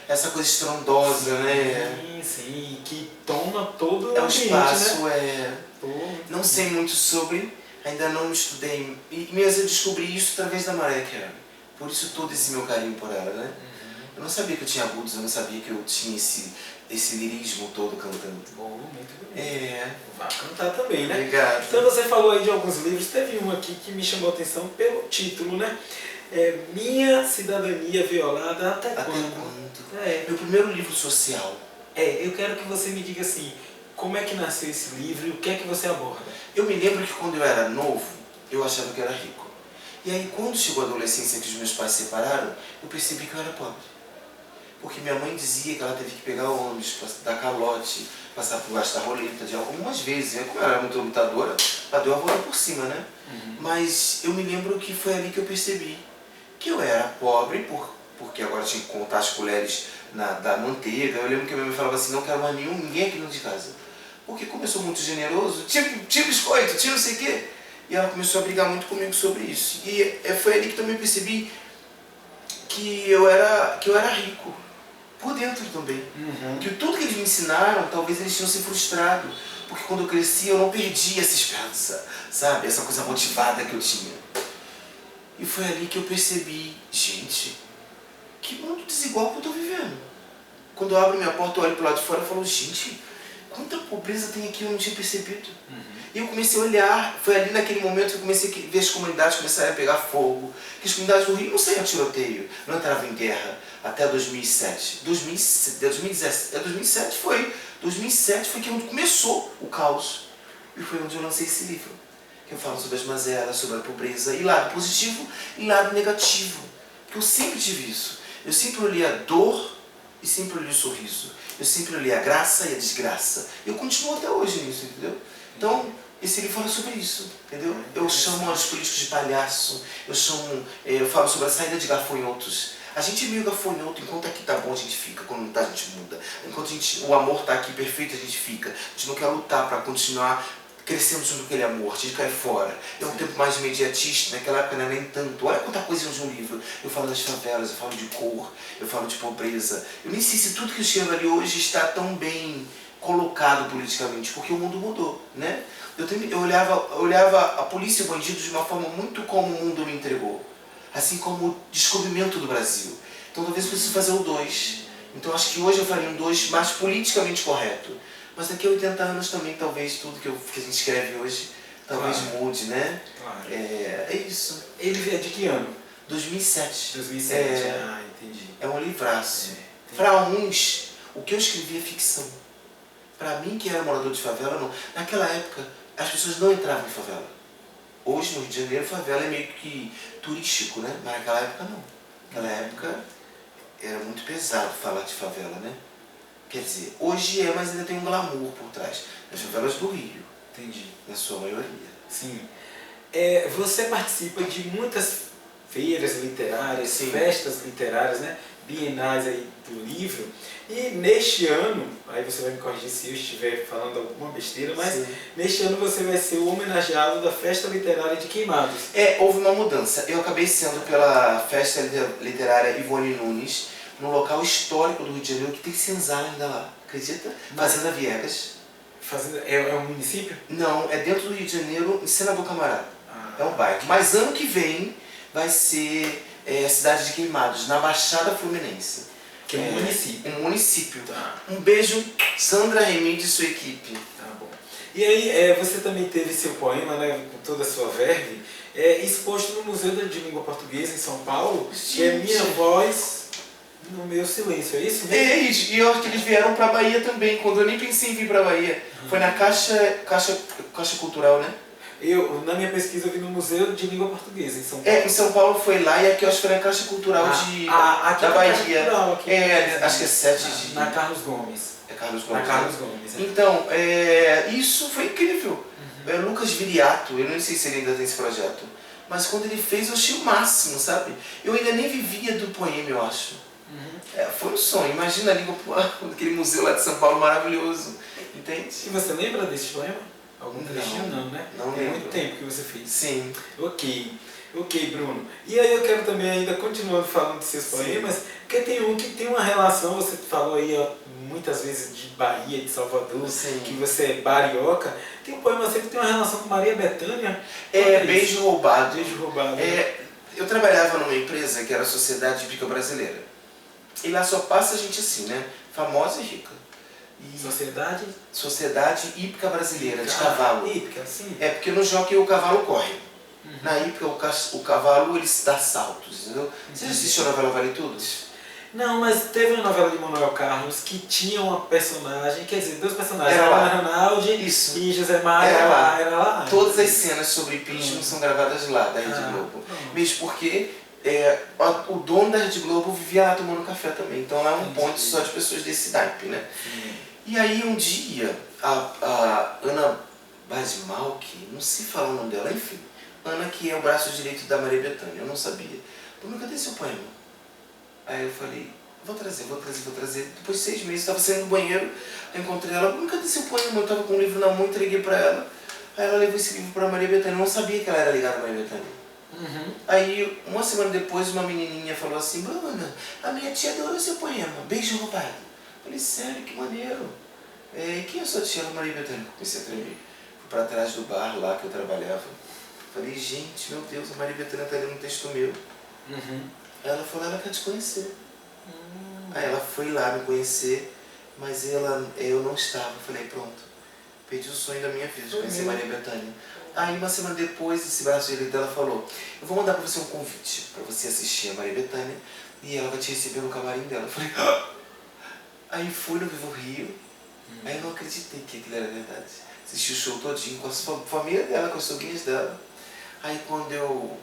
essa coisa estrondosa, né? Sim, sim, que toma todo o É o ambiente, espaço, né? Pô, Não sei muito sobre, ainda não estudei, mas eu descobri isso através da Mariah Carey. Por isso todo esse meu carinho por ela, né? Eu não sabia que eu tinha agudos, eu não sabia que eu tinha esse lirismo todo cantando. Bom, muito bonito. É. Vai cantar também, né? Obrigado. Então você falou aí de alguns livros, teve um aqui que me chamou a atenção pelo título, né? Minha Cidadania Violada Até Quando? Meu primeiro livro social. Eu quero que você me diga assim, como é que nasceu esse livro e o que é que você aborda? Eu me lembro que quando eu era novo, eu achava que eu era rico. E aí quando chegou a adolescência que os meus pais se separaram, eu percebi que eu era pobre. Porque minha mãe dizia que ela teve que pegar o ônibus, dar calote, passar por baixo da roleta de algumas vezes. Como ela era muito lutadora, ela deu a volta por cima, né? Mas eu me lembro que foi ali que eu percebi que eu era pobre, porque agora tinha que contar as colheres da manteiga. Eu lembro que a minha mãe falava assim: não quero mais ninguém aqui dentro de casa. Porque como eu sou muito generoso, tinha biscoito, tinha não sei o quê. E ela começou a brigar muito comigo sobre isso. E foi ali que também percebi que eu era rico. Por dentro também. Que tudo que eles me ensinaram, talvez eles tinham se frustrado. Porque quando eu cresci, eu não perdi essa esperança, sabe? Essa coisa motivada que eu tinha. E foi ali que eu percebi, gente, que mundo desigual que eu estou vivendo. Quando eu abro minha porta, eu olho para o lado de fora e falo: gente, quanta pobreza tem aqui, eu não tinha percebido. E eu comecei a olhar, foi ali naquele momento que eu comecei a ver as comunidades começarem a pegar fogo, que as comunidades do Rio não saíam a tiroteio, não entravam em guerra até 2007. 2007 foi que onde começou o caos. E foi onde eu lancei esse livro, que eu falo sobre as mazelas, sobre a pobreza, e lado positivo e lado negativo. Porque eu sempre tive isso. Eu sempre olhei a dor e sempre olhei o sorriso. Eu sempre olhei a graça e a desgraça. E eu continuo até hoje nisso, entendeu? Então, esse livro fala sobre isso, entendeu? Eu chamo os políticos de palhaço, eu falo sobre a saída de gafanhotos. A gente é meio gafanhoto, enquanto aqui tá bom a gente fica, quando não tá a gente muda. Enquanto o amor tá aqui perfeito a gente fica. A gente não quer lutar para continuar crescendo junto com aquele amor, a gente cai fora. É um tempo mais imediatista, naquela época não é nem tanto. Olha quanta coisa de um livro. Eu falo das favelas, eu falo de cor, eu falo de pobreza. Eu nem sei se tudo que eu escrevo ali hoje está tão bem colocado politicamente, porque o mundo mudou, né? Eu olhava a polícia e o bandido de uma forma muito como o mundo me entregou. Assim como o descobrimento do Brasil. Então talvez eu precise fazer o 2. Então acho que hoje eu faria um 2 mais politicamente correto. Mas daqui a 80 anos também, talvez tudo que a gente escreve hoje, talvez mude, né? Claro. É isso. Ele é de que ano? 2007. 2007, entendi. É um livraço. Para uns, o que eu escrevi é ficção. Para mim, que era morador de favela, não. Naquela época, as pessoas não entravam em favela. Hoje, no Rio de Janeiro, favela é meio que turístico, né? Mas naquela época, não. Naquela época, era muito pesado falar de favela, né? Quer dizer, hoje é, mas ainda tem um glamour por trás. Nas favelas do Rio, Entendi. na sua maioria. Sim. Você participa de muitas feiras literárias, Sim. festas literárias, né? Bienais aí do livro. E neste ano, aí você vai me corrigir se eu estiver falando alguma besteira, mas Sim. neste ano você vai ser o homenageado da Festa Literária de Queimados. Houve uma mudança. Eu acabei sendo pela Festa Literária Ivone Nunes, num local histórico do Rio de Janeiro, que tem senzala ainda lá. Acredita? Fazenda Viegas. É um município? Não, é dentro do Rio de Janeiro, em Senador Camarada. Ah, É um bairro. Mas ano que vem vai ser a cidade de Queimados, na Baixada Fluminense. que é um município. Um município. Tá, Um beijo, Sandra Remide e sua equipe. tá bom. E aí, você também teve seu poema, né, com toda a sua verve, exposto no Museu de Língua Portuguesa em São Paulo, que é Minha Voz no Meu Silêncio, é isso mesmo? E eu acho que eles vieram pra Bahia também, quando eu nem pensei em vir pra Bahia. Foi na Caixa Cultural, né? Na minha pesquisa, eu vi no Museu de Língua Portuguesa em São Paulo. Em São Paulo foi lá e aqui eu acho que foi na Caixa Cultural aqui da é Bahia. Caixa Cultural, aqui. Acho que é 7 de... Na Carlos Gomes. É Carlos Na Gomes. Carlos Gomes. Então, isso foi incrível. Lucas Viriato, eu não sei se ele ainda tem esse projeto, mas quando ele fez eu achei o máximo, sabe? Eu ainda nem vivia do poema, eu acho. Foi um sonho. Imagina ali aquele museu lá de São Paulo maravilhoso, entende? E você lembra desse poema? Algum trechinho? Não, né? Não Tem lembro. muito tempo que você fez. Sim. Ok, Bruno. E aí eu quero também, ainda continuando falando de seus poemas, porque tem um que tem uma relação, você falou aí muitas vezes de Bahia, de Salvador, Sim. que você é barioca. Tem um poema sempre que tem uma relação com Maria Bethânia. Beijo Roubado. Beijo Roubado. Eu trabalhava numa empresa que era a Sociedade Hípica Brasileira. E lá só passa gente assim, né? Famosa e rica. Sociedade Hípica Brasileira, de cavalo. Hípica, sim. Porque no jockey o cavalo corre. Na hípica o cavalo ele se dá saltos, entendeu? Você já assistiu a novela Vale Tudo? Não, mas teve uma novela de Manuel Carlos que tinha uma personagem, quer dizer, dois personagens, Era lá. Ronaldo Isso. e José Maia. Era lá. Todas as cenas sobre hipismo são gravadas lá, da Rede Globo. Mesmo porque o dono da Rede Globo vivia lá tomando café também. Então lá é um ponto só de pessoas desse naipe, né? E aí um dia, a Ana Basmalk, não sei falar o nome dela, enfim. Ana, que é o braço direito da Maria Bethânia, eu não sabia. Bruno, cadê seu poema? Aí eu falei, vou trazer. Depois de 6 meses, eu estava saindo do banheiro, eu encontrei ela, Bruno, cadê seu poema? Eu estava com um livro na mão, entreguei para ela. Aí ela levou esse livro para Maria Bethânia, eu não sabia que ela era ligada a Maria Bethânia. Aí, uma semana depois, uma menininha falou assim, Bruna, a minha tia adorou seu poema, Beijo Roubado. Eu falei, sério, que maneiro. E quem é a sua tia, Maria Bethânia? Comecei a tremer. Fui para trás do bar lá que eu trabalhava. Falei, gente, meu Deus, a Maria Bethânia está lendo um texto meu. Aí ela falou, ela quer te conhecer. Aí ela foi lá me conhecer, mas eu não estava. Falei, pronto, perdi o sonho da minha vida de conhecer Maria Bethânia. Aí uma semana depois, esse braço direito dela falou, eu vou mandar para você um convite, para você assistir a Maria Bethânia, e ela vai te receber no camarim dela. Eu falei, Aí fui no Vivo Rio, aí eu não acreditei que aquilo era verdade. Assisti o show todinho com a família dela, com as sobrinhas dela. Aí quando eu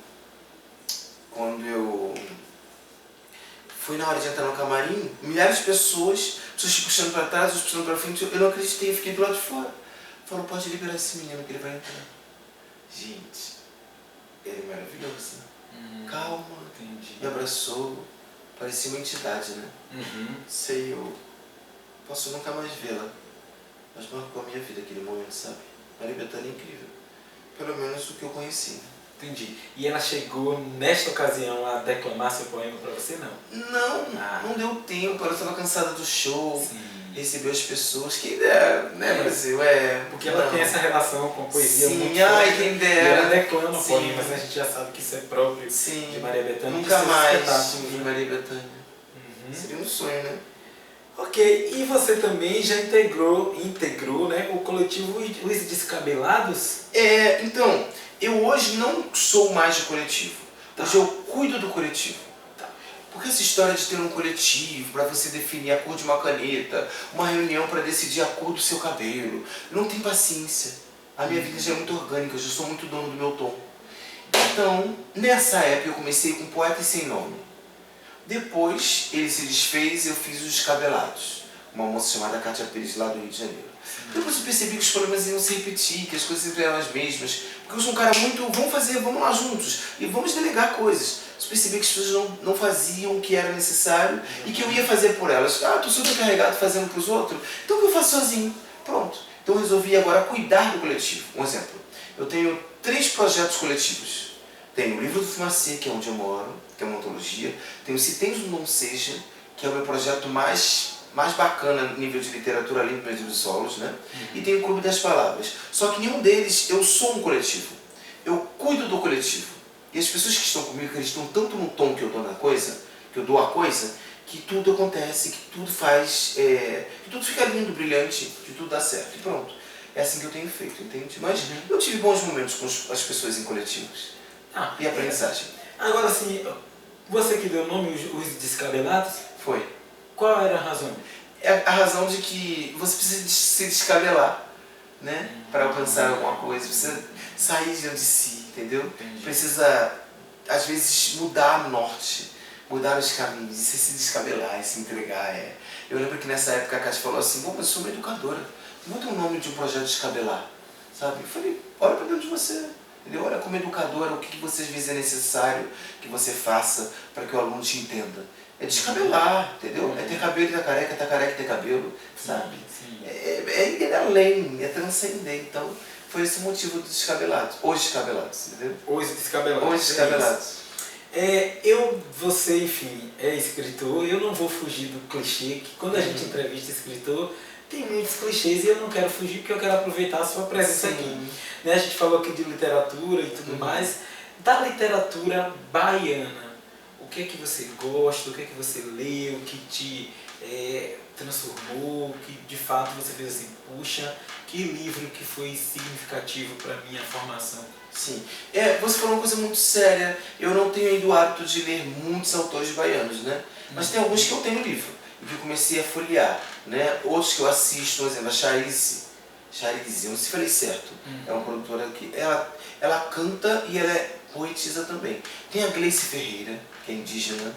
fui na hora de entrar no camarim, milhares de pessoas te puxando para trás, outros puxando para frente, eu não acreditei, eu fiquei do lado de fora. Falou, pode liberar esse menino que ele vai entrar. Gente, ele é maravilhoso, né? Calma, me abraçou, parecia uma entidade, né? Sei, eu posso nunca mais vê-la, mas marcou a minha vida aquele momento, sabe? Maria Bethânia é incrível, pelo menos o que eu conheci. Entendi. E ela chegou, nesta ocasião, a declamar seu poema para você, não? Não deu tempo, ela estava cansada do show, recebeu as pessoas, quem dera, né, Brasil? Porque ela tem essa relação com a poesia muito forte. Ai, quem e dera. ela declama poemas, né? A gente já sabe que isso é próprio de Maria Bethânia. Nunca mais vi Maria Bethânia. Seria um sonho, né? Ok, e você também já integrou, né, o coletivo Os Descabelados? Então, eu hoje não sou mais de coletivo. Hoje eu cuido do coletivo. Porque essa história de ter um coletivo, para você definir a cor de uma caneta, uma reunião para decidir a cor do seu cabelo, não tem paciência. A minha vida já é muito orgânica, eu já sou muito dono do meu tom. Então, nessa época eu comecei com Poetas Sem Nome. Depois, ele se desfez e eu fiz Os Descabelados. uma moça chamada Kátia Pires, lá do Rio de Janeiro. Depois eu percebi que os problemas iam se repetir, que as coisas sempre eram as mesmas. Porque eu sou um cara muito, vamos lá juntos, e vamos delegar coisas. Eu percebi que as pessoas não faziam o que era necessário e que eu ia fazer por elas. Ah, estou super carregado fazendo para os outros, então o que eu faço sozinho? Pronto. Então eu resolvi agora cuidar do coletivo. Um exemplo, eu tenho 3 projetos coletivos. Tenho o Livro do Fumacê, que é onde eu moro, que é uma antologia. Tenho o Se Tens um Não Seja, que é o meu projeto mais bacana no nível de literatura além dos meus livros solos, né? E tem o Clube das Palavras. Só que nenhum deles, eu sou um coletivo. Eu cuido do coletivo. E as pessoas que estão comigo acreditam tanto no tom que eu dou na coisa, que eu dou a coisa, que tudo acontece, que tudo faz, que tudo fica lindo, brilhante, que tudo dá certo. E pronto. É assim que eu tenho feito, entende? Mas eu tive bons momentos com as pessoas em coletivos. E aprendizagem. Agora, assim, você que deu o nome, os Descabelados, Foi. qual era a razão? É a razão de que você precisa se descabelar, né? Para alcançar alguma coisa. Precisa sair de si, entendeu? Entendi. Precisa, às vezes, mudar o norte, mudar os caminhos, e se descabelar, e se entregar. Eu lembro que nessa época a Kátia falou assim, bom, mas eu sou uma educadora, muda o nome de um projeto Descabelar, sabe? Eu falei, olha para dentro de você, entendeu? Olha como educadora, o que você às vezes é necessário que você faça para que o aluno te entenda. É descabelar, entendeu? É ter cabelo e ter careca, ter careca e ter cabelo, sabe? Sim. É ir além, é transcender. Então, foi esse o motivo dos Descabelados. Os Descabelados, entendeu? Os Descabelados. Os Descabelados. Você, enfim, é escritor, eu não vou fugir do clichê, que quando a gente entrevista escritor, tem muitos clichês e eu não quero fugir porque eu quero aproveitar a sua presença aqui. Né? A gente falou aqui de literatura e tudo mais. Da literatura baiana, o que é que você gosta, o que é que você leu, o que te transformou, que de fato você fez assim, puxa, que livro que foi significativo para a minha formação? Sim. Você falou uma coisa muito séria. Eu não tenho ainda o hábito de ler muitos autores baianos, né? Mas tem alguns que eu tenho livro e que eu comecei a folhear, né? Outros que eu assisto, por exemplo, a Charize, eu não sei se falei certo. É uma produtora que ela canta e ela é poetisa também. Tem a Gleice Ferreira, que é indígena,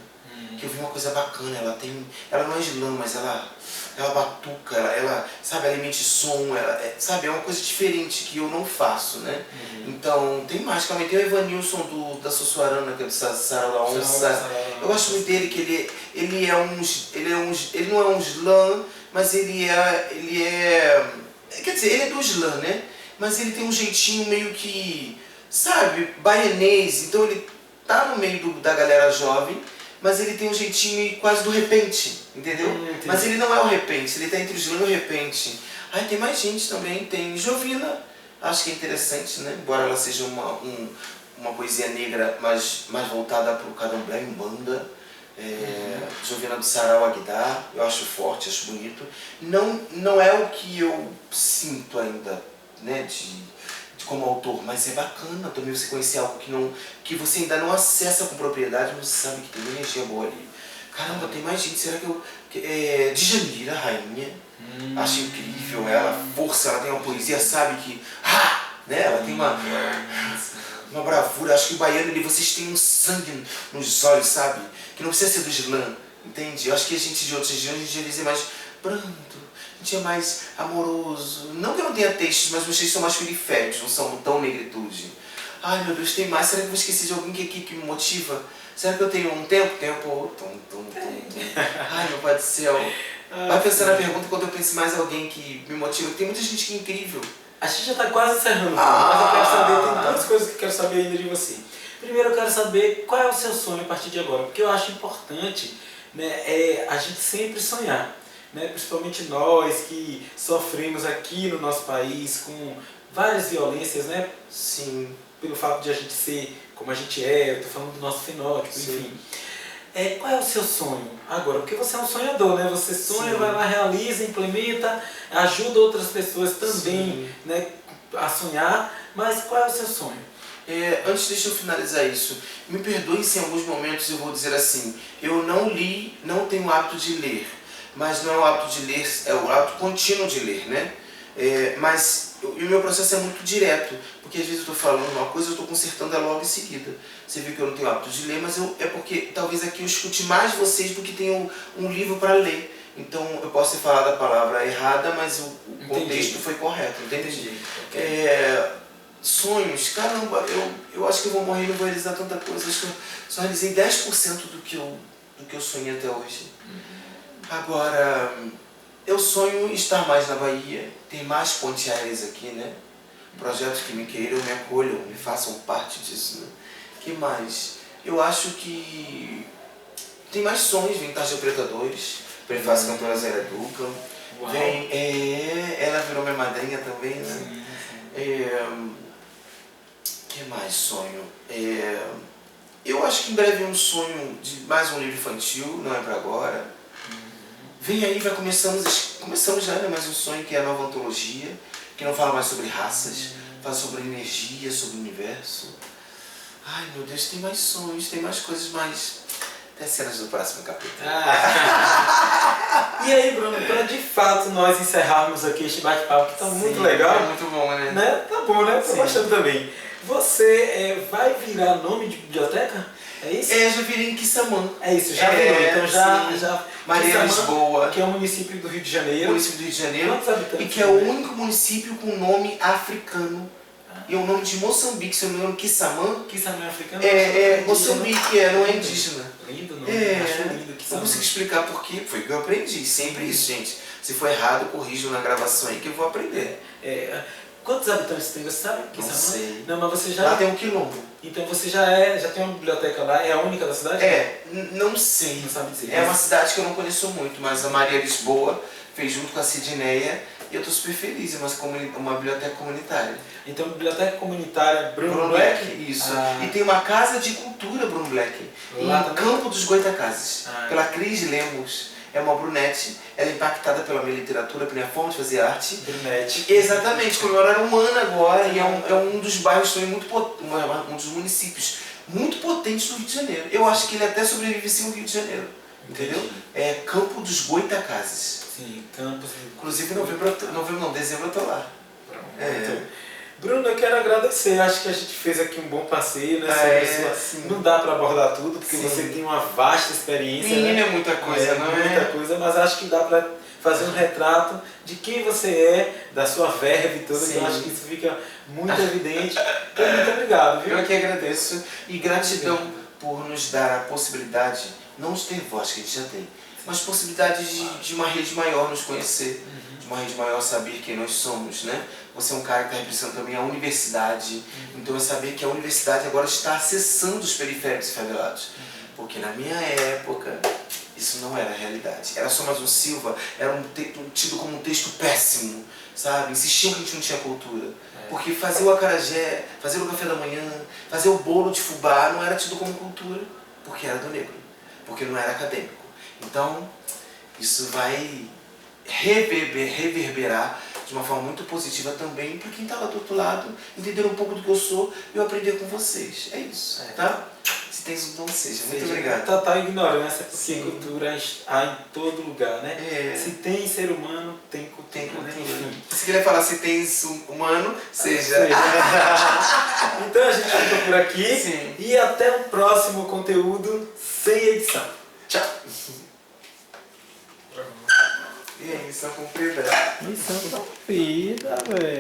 que eu vi uma coisa bacana. Ela não é slam, mas ela batuca, sabe, ela emite som, sabe, é uma coisa diferente que eu não faço, né? Então, tem mais, também tem o Evanilson da Sussuarana, que é do Sarau da Onça. Eu gosto muito dele, que ele não é um slam, mas ele quer dizer, ele é do slam, né? Mas ele tem um jeitinho meio que, sabe, baianês, então ele tá no meio da galera jovem, mas ele tem um jeitinho quase do repente, entendeu? Mas ele não é o repente, ele tá entre o slam e o repente. Aí tem mais gente também, tem Jovina, acho que é interessante, né? Embora ela seja uma poesia negra, mas mais voltada para o candomblé e umbanda. Jovina do Sarau Aguiar, eu acho forte, acho bonito. Não é o que eu sinto ainda, né, como autor, mas é bacana também você conhecer algo que você ainda não acessa com propriedade, mas você sabe que tem uma energia boa ali. Caramba, tem mais gente, será que eu... Djanira, a rainha, acho incrível ela, força, ela tem uma poesia, sabe que... né, ela tem uma bravura, acho que o baiano, vocês têm um sangue nos olhos, sabe? Que não precisa ser do slam, entende? Eu acho que a gente de outras regiões, a gente é mais brando, a gente é mais amoroso. Não que eu não tenha textos, mas meus textos são mais periféricos, não são tão negritude. Ai meu Deus, tem mais, será que eu vou esquecer de alguém que me motiva? Será que eu tenho um tempo? Ai meu pai do céu. Vai pensando na pergunta quando eu penso mais alguém que me motiva. Tem muita gente que é incrível. A gente já está quase encerrando, mas eu quero saber, tem duas coisas que eu quero saber ainda de você. Primeiro eu quero saber qual é o seu sonho a partir de agora, porque eu acho importante, né, a gente sempre sonhar, né, principalmente nós que sofremos aqui no nosso país com várias violências, né, Sim. pelo fato de a gente ser como a gente é, eu estou falando do nosso fenótipo, enfim. Qual é o seu sonho agora? Porque você é um sonhador, né? Você sonha, vai lá, realiza, implementa, ajuda outras pessoas também, né, a sonhar, mas qual é o seu sonho? Antes, deixa eu finalizar isso. Me perdoe se em alguns momentos eu vou dizer assim, eu não tenho o hábito de ler, mas não é o hábito de ler, é o hábito contínuo de ler, né? Mas o meu processo é muito direto, porque às vezes eu estou falando uma coisa e eu estou consertando ela logo em seguida. Você viu que eu não tenho hábito de ler, mas é porque talvez aqui eu escute mais vocês do que tenho um livro para ler. Então eu posso ter falado a palavra errada, mas o Entendi. contexto foi correto, entende? Entendi. Sonhos, caramba, eu acho que eu vou morrer e não vou realizar tanta coisa. Acho que eu só realizei 10% do que eu sonhei até hoje. Agora, eu sonho estar mais na Bahia, ter mais pontes aéreas aqui, né? Projetos que me queiram, me acolham, me façam parte disso, né? Que mais? Eu acho que tem mais sonhos, vem Tarja Preta 2, prefácio cantora Zélia Duca. Uau. Vem, ela virou minha madrinha também, né? Sim. Que mais sonho? Eu acho que em breve um sonho de mais um livro infantil, não é pra agora. Vem aí, começamos já, né? Mais um sonho que é a nova antologia, que não fala mais sobre raças, fala sobre energia, sobre o universo. Ai meu Deus, tem mais sonhos, tem mais coisas, mais... Até cenas do próximo capítulo. E aí, Bruno, para de fato nós encerrarmos aqui este bate-papo que está muito legal. É muito bom, né? Tá bom, né? Tô Sim. gostando também. Você vai virar nome de biblioteca? É isso? Já virei em Quissamã. É isso, já virou. Então já Maria Quissamã, Lisboa, que é um município do Rio de Janeiro. município do Rio de Janeiro. Quantos habitantes? E que é o único município com nome africano. E é o nome de Moçambique, se eu não me engano, Quissamã. Quissamã é africano? Moçambique, não é indígena. Lindo nome, acho lindo Não Quissamã. consigo explicar por quê, foi o que eu aprendi. Sempre isso, gente. Se for errado, corrijo na gravação aí que eu vou aprender. Quantos habitantes tem? Você sabe? Não Quissamã? sei. Não, mas você já... Lá tem um quilombo. Então você já tem uma biblioteca lá? É a única da cidade? Não sei. Não sabe dizer. É uma cidade que eu não conheço muito, mas a Maria Lisboa fez junto com a Sidneia e eu estou super feliz. É uma biblioteca comunitária. Então, biblioteca comunitária Bruno Black, isso. E tem uma casa de cultura Bruno Black, Lá em também? Campo dos Goitacazes, Ah, pela Cris Lemos. É uma brunete, ela é impactada pela minha literatura, pela minha forma de fazer arte. Brunete. Exatamente, comemoraram um ano agora e é um dos bairros também um dos municípios muito potentes do Rio de Janeiro. Eu acho que ele até sobrevive sem o Rio de Janeiro, entendeu? É Campo dos Goitacazes. Sim, Campos. Inclusive dezembro eu tô lá. Bruno, eu quero agradecer. Acho que a gente fez aqui um bom passeio, né? Sim. Não dá para abordar tudo, porque Sim. você tem uma vasta experiência. Menina, né? é muita coisa, não é? Muita coisa, mas acho que dá para fazer um retrato de quem você é, da sua verve e tudo, que eu acho que isso fica muito evidente. Então, muito obrigado, viu? Eu que agradeço e gratidão por nos dar a possibilidade, não de ter voz que a gente já tem, mas possibilidade de uma rede maior nos conhecer, de uma rede maior saber quem nós somos, né? Você é um cara que está representando também a universidade, então é saber que a universidade agora está acessando os periféricos e favelados, porque na minha época isso não era a realidade, era só mais um Silva, era tido como um texto péssimo, sabe? Insistiam que a gente não tinha cultura, porque fazer o acarajé, fazer o café da manhã, fazer o bolo de fubá não era tido como cultura, porque era do negro, porque não era acadêmico. Então, isso vai reverberar de uma forma muito positiva também para quem está lá do outro lado, entender um pouco do que eu sou e eu aprender com vocês. É isso, tá? Se tens um dom, seja. Muito obrigado. Total ignorância, porque cultura há em todo lugar, né? Se tem ser humano, tem cultura. Tem cultura. Né? Enfim. Se quiser falar se tens humano, seja. Então a gente fica por aqui. Sim. E até o próximo conteúdo sem edição. Tchau. E aí, missão cumprida. Missão cumprida, velho.